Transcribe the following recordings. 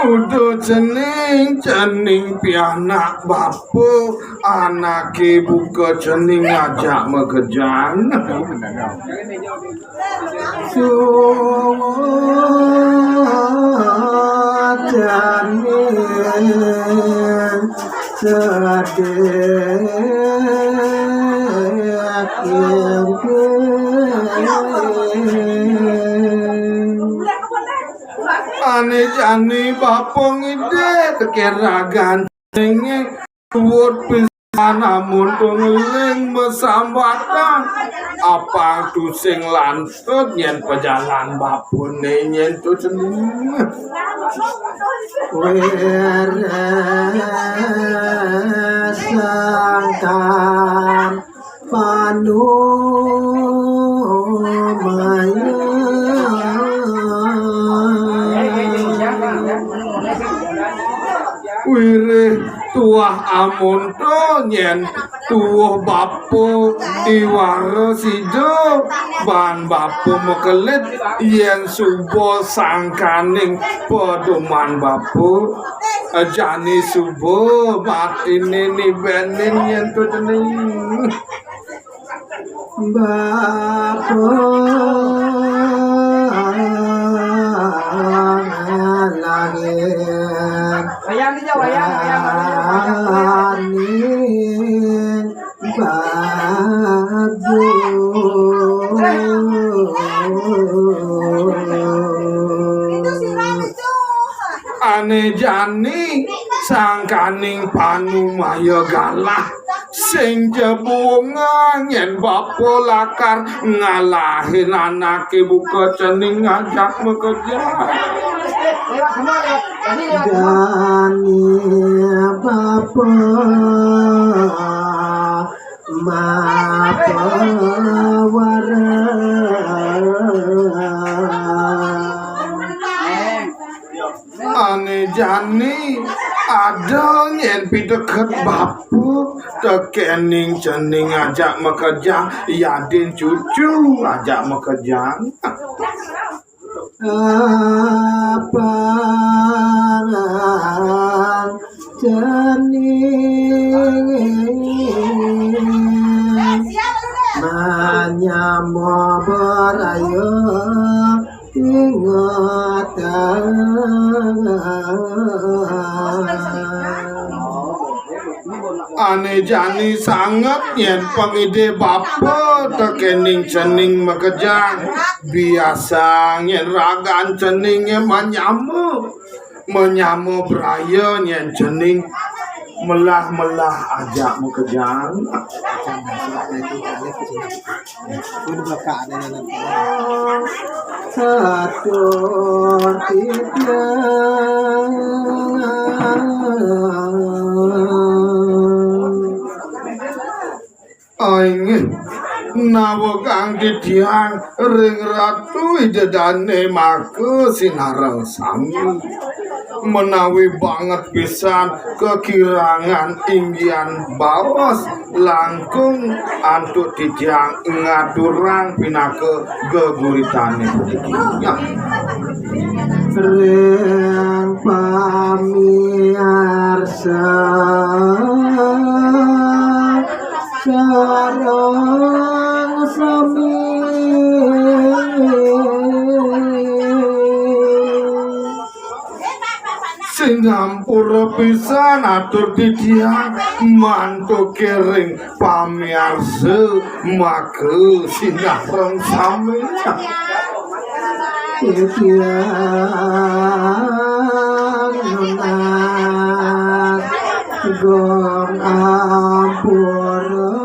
Udah cening pianak bapu anak ibu ke cening ngajak mekejan Ane bapong ide tekeragan tenge kuwut pisan namun tungeling mesambatan apa tu sing lantut nyen pejalan bapune nyen tu ceneng sangkan panu Wire tuah amun to nyen tuah bapu iwara sido ban bapu mekelit yen subo sangkaning pedoman bapu jani subo batine ni benin yen to jening bapu wayang dia wayang ane jani sangkaning panu maya galah sing jebungan yen bapo lakar ngalahin anak ibu kecening ngajak mekerja Dani Bapa Mapawara Ane jani ada yen pideket bapu tekening cening ajak mekerja yadin cucu ajak mekerja apa cening menyamo berayo ingatan ane jani sangat yen pengide bapa tekening cening mekejang biasa yen ragan cening menyamu beraya yen cening melah ajak mekejang satu tiga Aing nawa kang didiang ring ratu idedane make sinareng sami menawi banget pisan kekirangan inggian bawas langkung antuk didiang ngadurang pinake geguritane punika ring pamiarsa sarang sami singampura pisan atur didiang mantu kering pamiarsa make sinareng sami gong ampura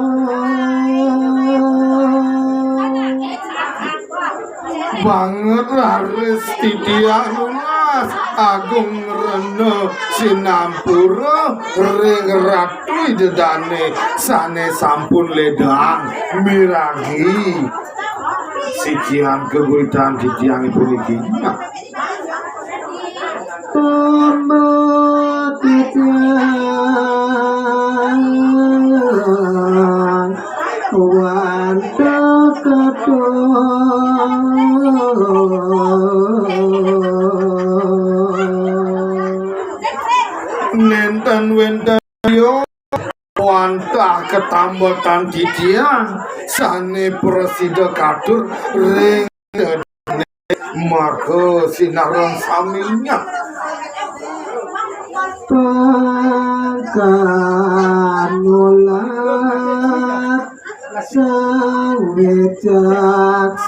banget laris tidiang mas agung reno sinampura ring ratu idedane sane sampun ledang miragi sijian keburitan didiang ibu niki wenten yo wantah ketambetan titian sane presida katur ring maka sinaran saminya pakanulat sang wicaksana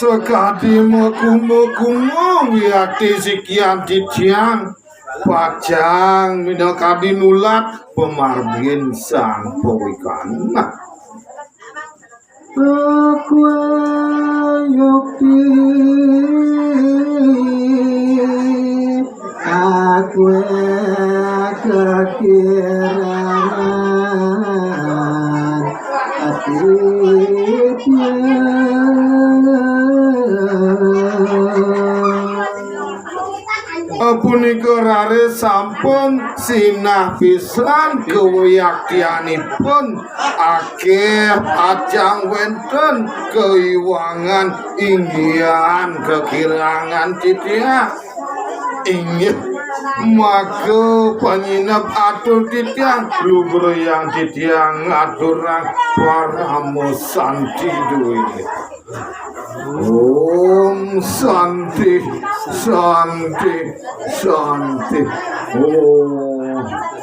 sekadi mukumu wiati sikian titian pajang minakadi nulat pemarbin sang pawikana aku yukti aku kekirangan punika rare sampun sinah pisan kewiyaktianipun akeh ajang wenten keiwangan inggian kekirangan titian inggih maka penyinap atur titiang luber yang titiang aturang para musanti duit Om Santi Santi Santi. Oh